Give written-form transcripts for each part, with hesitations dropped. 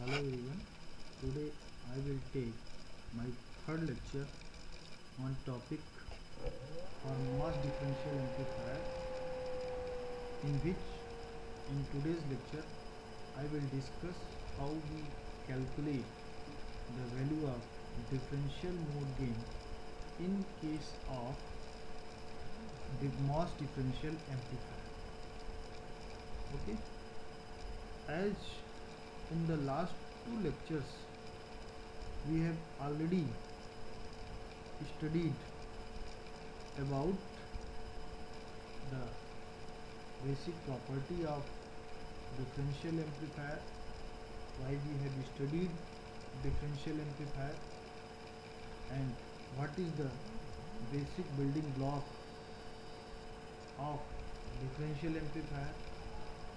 Hello everyone. Today I will take my third lecture on topic for mass differential amplifier, in which in today's lecture I will discuss how we calculate the value of differential mode gain in case of the mass differential amplifier. Okay, as in the last two lectures we have already studied about the basic property of differential amplifier, why we have studied differential amplifier, and what is the basic building block of differential amplifier,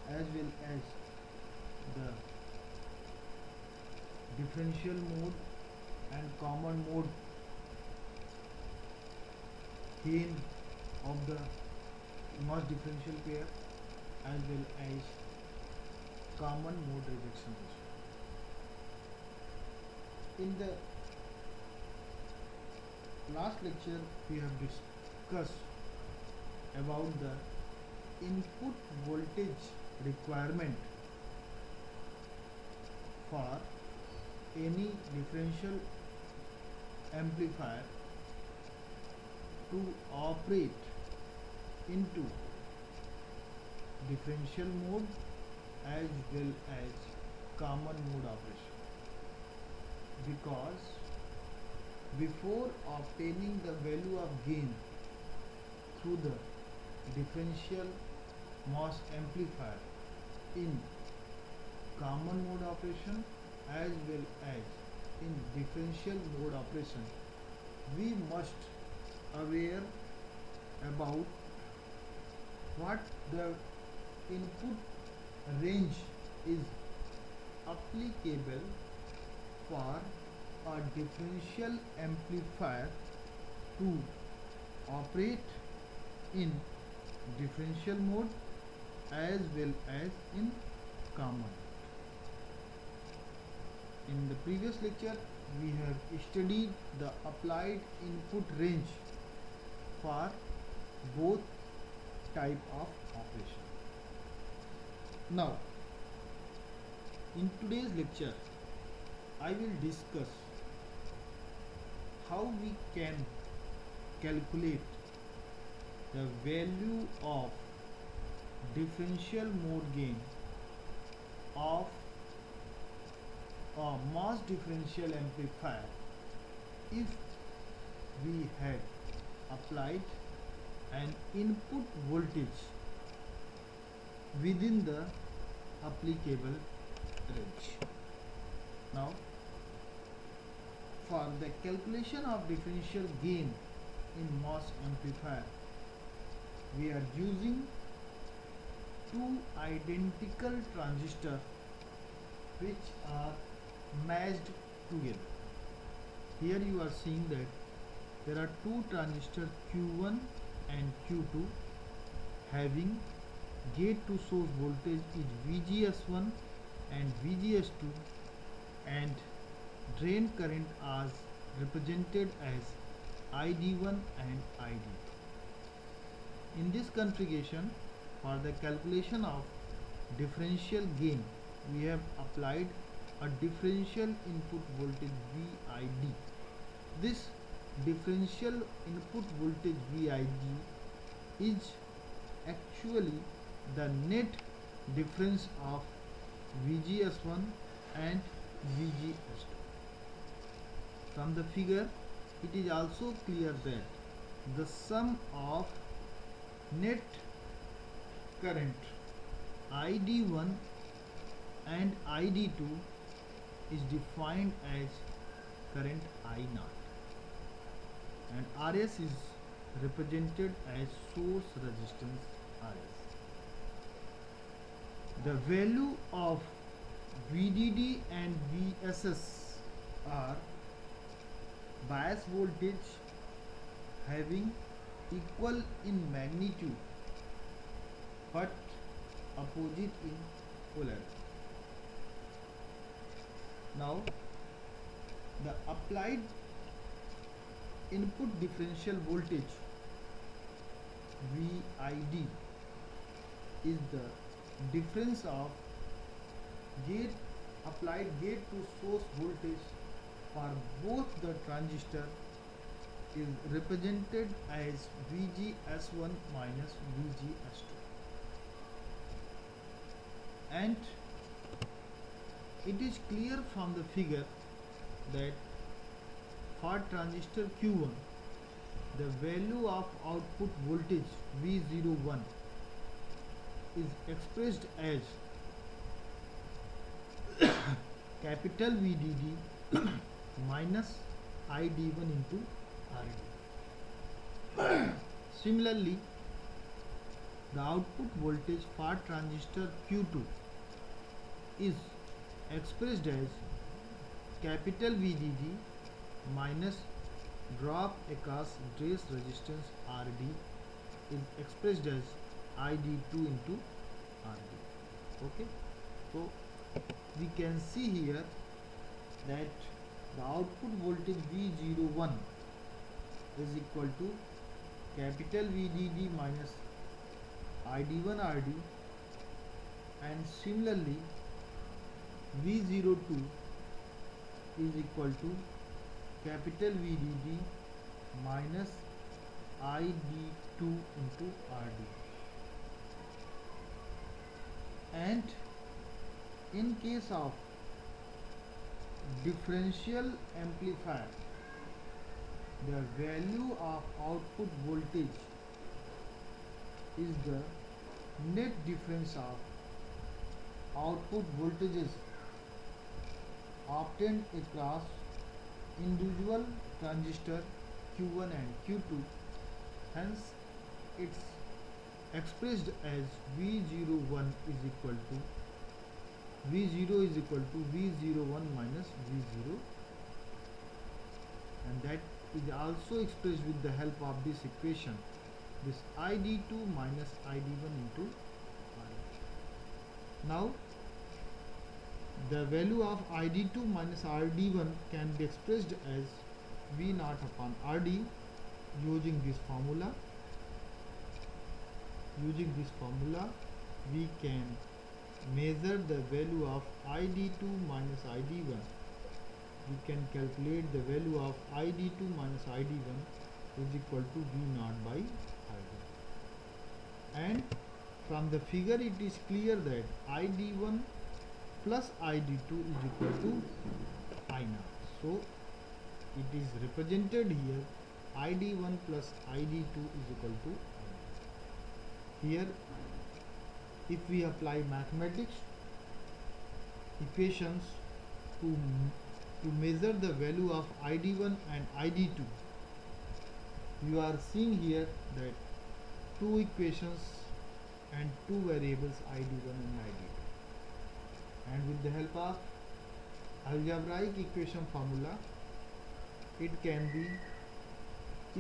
as well as the differential mode and common mode gain of the mass differential pair, as well as common mode rejection ratio. In the last lecture we have discussed about the input voltage requirement for any differential amplifier to operate into differential mode as well as common mode operation, because before obtaining the value of gain through the differential mass amplifier in common mode operation as well as in differential mode operation, we must aware about what the input range is applicable for a differential amplifier to operate in differential mode as well as in common. In the previous lecture we have studied the applied input range for both type of operation. Now in today's lecture I will discuss how we can calculate the value of differential mode gain of a mass differential amplifier if we had applied an input voltage within the applicable range. Now for the calculation of differential gain in mass amplifier, we are using two identical transistors which are matched together. Here you are seeing that there are two transistors Q1 and Q2 having gate to source voltage is VGS1 and VGS2, and drain current as represented as ID1 and ID2. In this configuration, for the calculation of differential gain, we have applied a differential input voltage VID. This differential input voltage VID is actually the net difference of VGS1 and VGS2. From the figure, it is also clear that the sum of net current ID1 and ID2 is defined as current I0, and RS is represented as source resistance RS. The value of VDD and VSS are bias voltage having equal in magnitude but opposite in polarity. Now the applied input differential voltage VID is the difference of gate applied gate to source voltage for both the transistor is represented as VGS1 minus VGS2, and it is clear from the figure that for transistor Q1 the value of output voltage V01 is expressed as capital VDD minus ID1 into RD. Similarly, the output voltage for transistor Q2 is expressed as capital VDD minus drop across trace resistance RD is expressed as ID2 into RD. Okay, so we can see here that the output voltage V01 is equal to capital VDD minus ID1 RD, and similarly V02 is equal to capital VDD minus ID2 into RD. And in case of differential amplifier, the value of output voltage is the net difference of output voltages obtained across individual transistor Q1 and Q2. Hence it's expressed as V01 is equal to V0 is equal to V01 minus V0, and that is also expressed with the help of this equation, this ID2 minus ID1 into RD. Now the value of ID2 minus RD1 can be expressed as V0 upon RD using this formula. Using this formula we can measure the value of ID2 minus ID1. We can calculate the value of ID2 minus ID1 is equal to V0 by RD. And from the figure it is clear that ID1 plus ID2 is equal to I0. So it is represented here ID1 plus ID2 is equal to I0. Here if we apply mathematics equations to measure the value of ID1 and ID2, you are seeing here that two equations and two variables ID1 and ID2, and with the help of algebraic equation formula it can be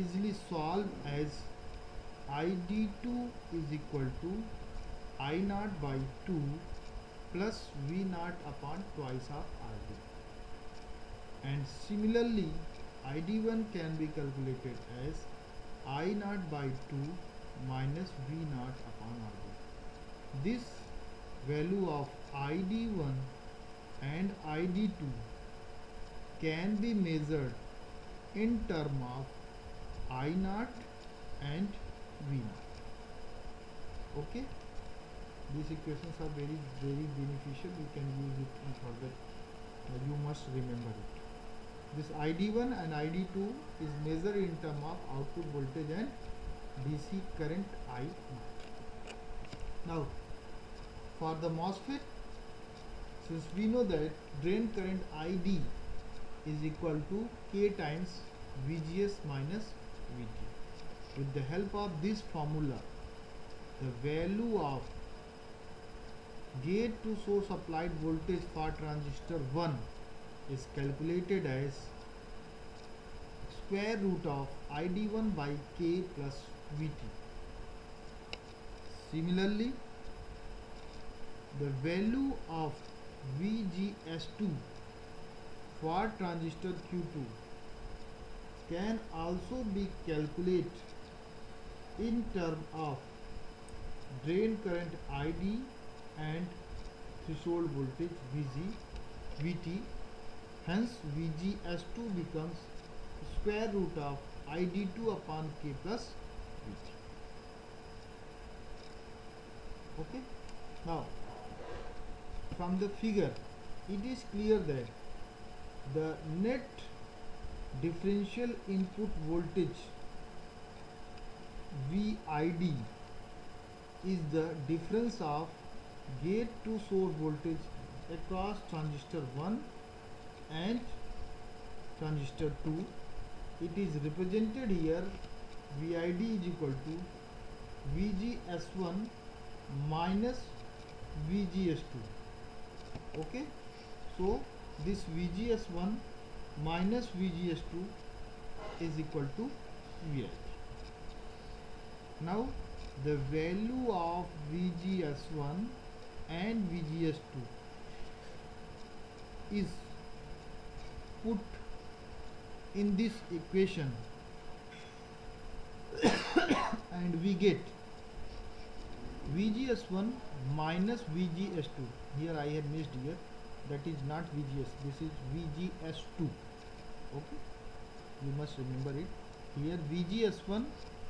easily solved as ID2 is equal to I0 by 2 plus V0 upon twice of RD, and similarly ID1 can be calculated as I0 by 2 minus V0 upon RD. This value of ID1 and ID2 can be measured in term of I0 and V0. Okay, these equations are very beneficial. You can use it in further. You must remember it. This ID1 and ID2 is measured in term of output voltage and DC current I0. Now for the MOSFET, since we know that drain current ID is equal to K times VGS minus VT. With the help of this formula, the value of gate to source applied voltage for transistor 1 is calculated as square root of ID1 by K plus VT. Similarly, the value of VGS2 for transistor Q2 can also be calculated in terms of drain current ID and threshold voltage VT. Hence VGS2 becomes square root of ID2 upon K plus VT. Okay. Now from the figure it is clear that the net differential input voltage VID is the difference of gate to source voltage across transistor 1 and transistor 2. It is represented here VID is equal to VGS1 minus VGS2. Okay, so this VGS1 minus VGS2 is equal to VID. Now the value of VGS1 and VGS2 is put in this equation and we get VGS1 minus VGS2. Here I have missed here, that is not VGS, this is VGS2. Okay, you must remember it. Here VGS1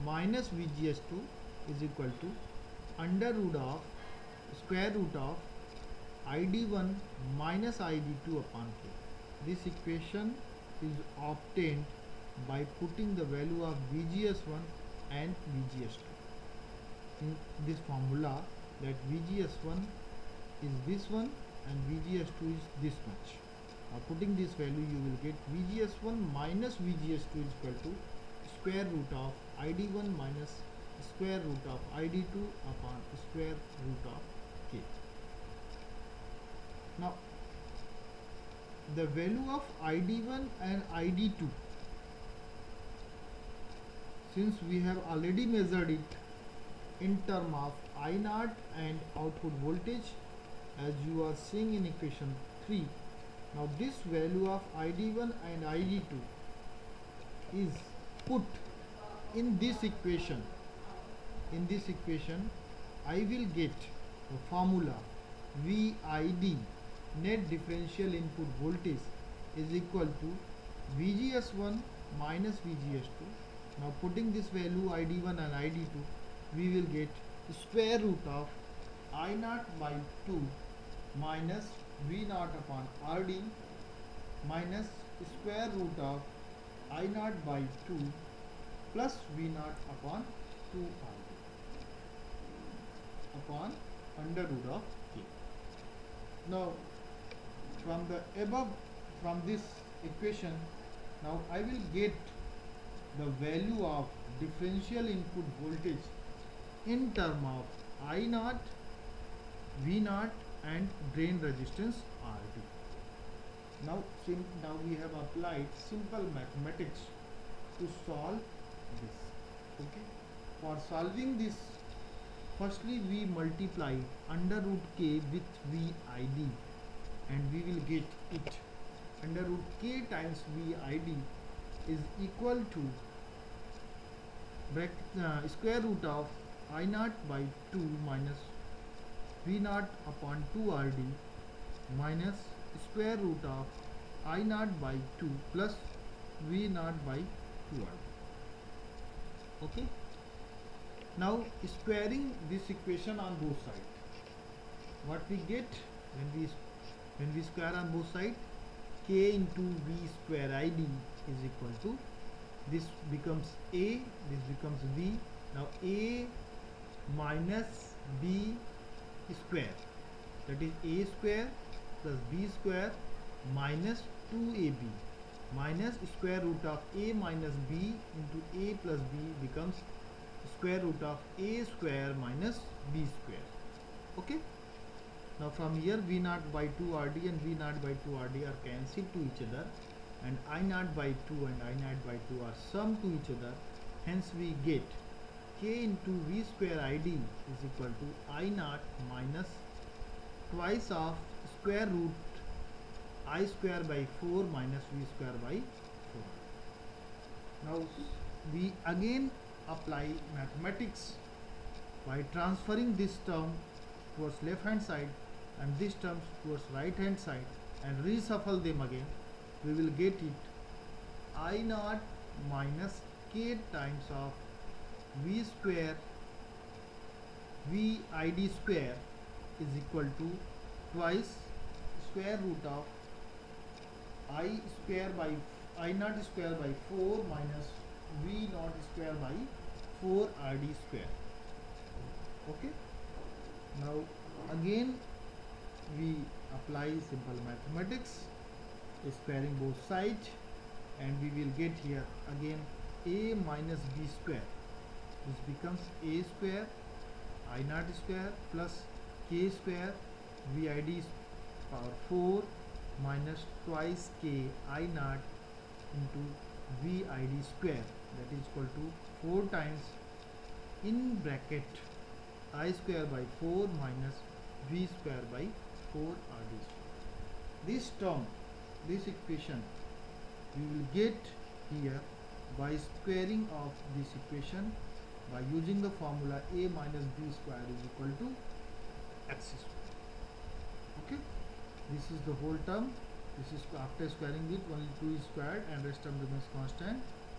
minus VGS2 is equal to under root of square root of ID1 minus ID2 upon K. This equation is obtained by putting the value of VGS1 and VGS2 in this formula, that VGS1 is this one and VGS2 is this much. Now putting this value you will get VGS1 minus VGS2 is equal to square root of ID1 minus square root of ID2 upon square root of K. Now the value of ID1 and ID2, since we have already measured it in term of I0 and output voltage as you are seeing in equation 3. Now this value of ID1 and ID2 is put in this equation. In this equation I will get the formula VID, net differential input voltage, is equal to VGS1 minus VGS2. Now putting this value ID1 and ID2, we will get square root of I0 by 2 minus V0 upon RD minus square root of I0 by 2 plus V0 upon 2 RD upon under root of K. Now from the above, from this equation, now I will get the value of differential input voltage in term of I0, V0 and drain resistance RD. Now we have applied simple mathematics to solve this. Okay, for solving this, firstly we multiply under root K with VID and we will get it. Under root K times VID is equal to square root of I0 by 2 minus V0 upon 2 RD minus square root of I0 by 2 plus V0 by 2 RD. Okay. Now squaring this equation on both sides, what we get when we square on both sides, K into V square ID is equal to, this becomes A, this becomes V. Now A minus B square, that is A square plus B square minus 2AB minus square root of A minus B into A plus B becomes square root of A square minus B square. Okay. Now from here V0 by 2 RD and V0 by 2 RD are cancelled to each other, and I0 by 2 and I0 by 2 are summed to each other. Hence we get K into V square ID is equal to I0 minus twice of square root I square by 4 minus V square by 4. Now we again apply mathematics by transferring this term towards left hand side and this term towards right hand side and reshuffle them again. We will get it I naught minus k times of V square V id square is equal to twice square root of I square by I naught square by 4 minus V naught square by 4 RD square. Okay. Now again we apply simple mathematics, squaring both sides, and we will get here again a minus b square, which becomes a square I naught square plus k square vid power 4 minus twice k I naught into vid square, that is equal to 4 times in bracket I square by 4 minus v square by 4 rd square. This term, this equation we will get here by squaring of this equation by using the formula a minus b square is equal to x square. Okay, this is the whole term. This is after squaring it, only 2 is squared and rest term remains constant,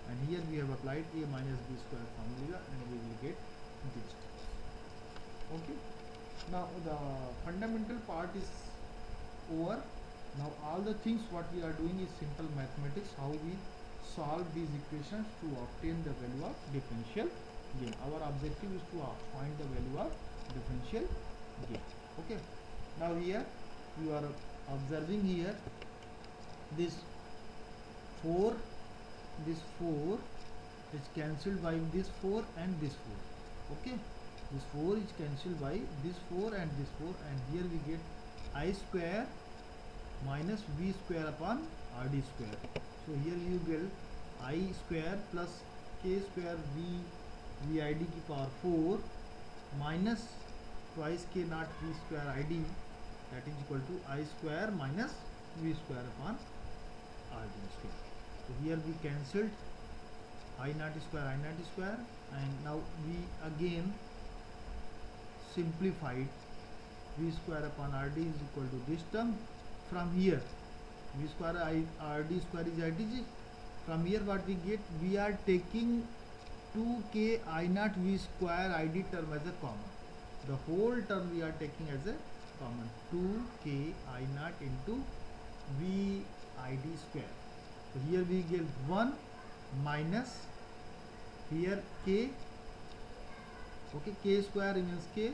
and here we have applied a minus b square formula and we will get this terms. Okay, now the fundamental part is over. Now all the things what we are doing is simple mathematics, how we solve these equations to obtain the value of differential gain. Our objective is to find the value of differential gain. Okay, now here you are observing here this 4 is cancelled by this 4 and this 4. Okay, this 4 is cancelled by this 4 and this 4, and here we get I square minus v square upon rd square. So here you get I square plus k square vid की power 4 minus twice k naught v square id, that is equal to I square minus v square upon rd square. So here we cancelled I naught square, and now we again simplified v square upon rd is equal to this term. From here v square rd square is idg. From here what we get, we are taking 2k I naught v square id term as a common. The whole term we are taking as a common, 2k I naught into v id square. So here we get 1 minus here k. Okay, k square remains k,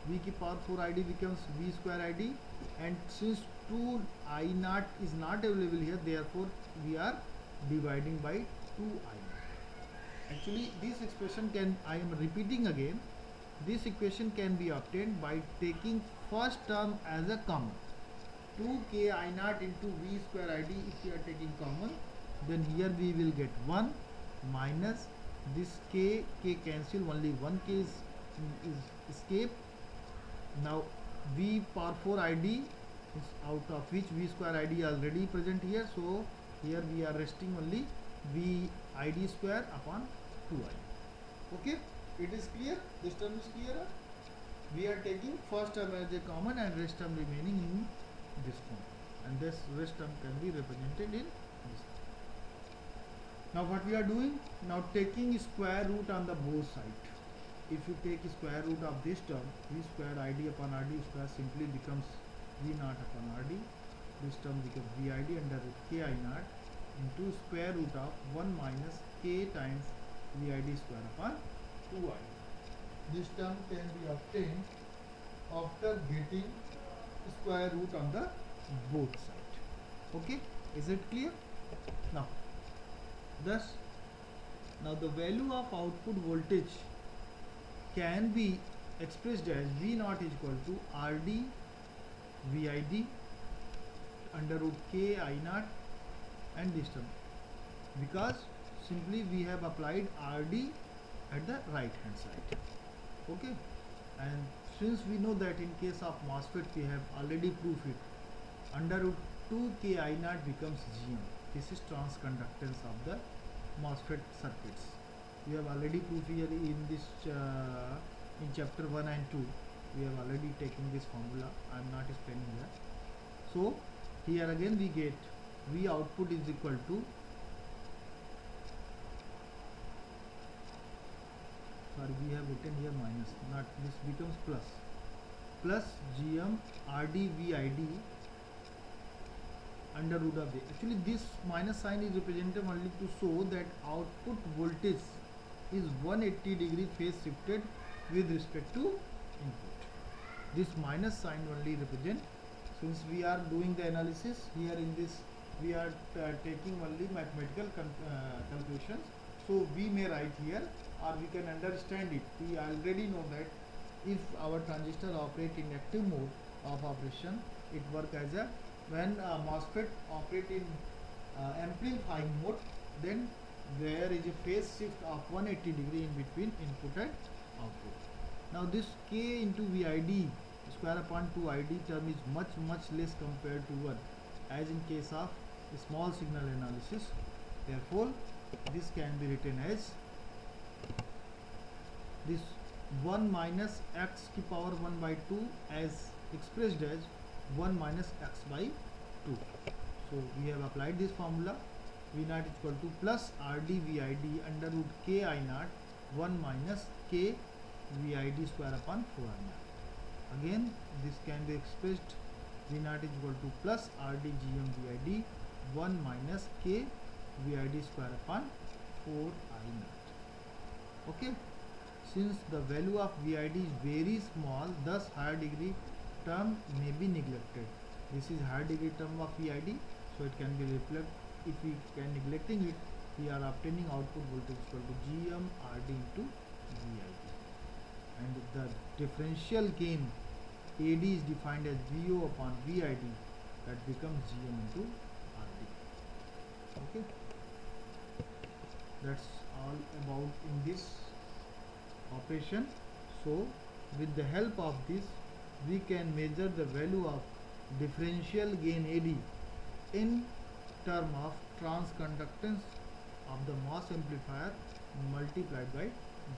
v की power 4 id becomes v square id, and since 2 I naught is not available here, therefore we are dividing by 2 I naught. Actually this expression can, I am repeating again, this equation can be obtained by taking first term as a common, 2k I naught into v square id. If you are taking common, then here we will get 1 minus this k cancel, only 1 k is escape. Now v power 4 id is out of which v square id already present here, so here we are resting only v id square upon 2i. Okay, it is clear, this term is clear. We are taking first term as a common and rest term remaining in this form, and this rest term can be represented in this form. Now what we are doing, now taking square root on the both sides. If you take square root of this term, v square id upon rd square simply becomes v naught upon rd. This term becomes vid under root k I naught into square root of 1 minus k times vid square upon 2i. This term can be obtained after getting square root on the both sides. Okay, is it clear? Now, thus, now the value of output voltage can be expressed as v naught is equal to rd vid under root k I naught and this term, because simply we have applied rd at the right hand side. Okay, and since we know that in case of MOSFET we have already proved it, under root 2K I naught becomes GM. This is transconductance of the MOSFET circuits. We have already proved here in this in chapter 1 and 2. We have already taken this formula. I am not explaining here. So here again we get V output is equal to, sorry, we have written here minus, not, this becomes plus GM RD VID under root of A. Actually this minus sign is represented only to show that output voltage is 180 degree phase shifted with respect to input. This minus sign only represent, since we are doing the analysis here in this, we are taking only mathematical calculations, so we may write here or we can understand it. We already know that if our transistor operate in active mode of operation, it work as a, when MOSFET operate in amplifying mode, then there is a phase shift of 180 degree in between input and output. Now this K into VID square upon 2 ID term is much less compared to 1, as in case of small signal analysis. Therefore this can be written as this 1 minus x to power 1 by 2 as expressed as 1 minus x by 2. So we have applied this formula. V naught is equal to plus RD VID under root K I naught 1 minus K VID square upon 4 I naught. Again this can be expressed, V naught is equal to plus RD GM VID 1 minus K VID square upon 4 I naught. Okay. Since the value of VID is very small, thus higher degree term may be neglected. This is higher degree term of VID, so it can be reflected. If we can neglecting it, we are obtaining output voltage equal to GM RD into VID, and the differential gain AD is defined as VO upon VID, that becomes GM into RD. Okay, that's all about in this operation. So with the help of this, we can measure the value of differential gain AD in term of transconductance of the MOS amplifier multiplied by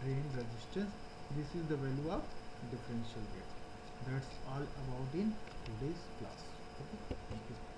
drain resistance. This is the value of differential gain. That's all about in today's class. Okay? Thank you.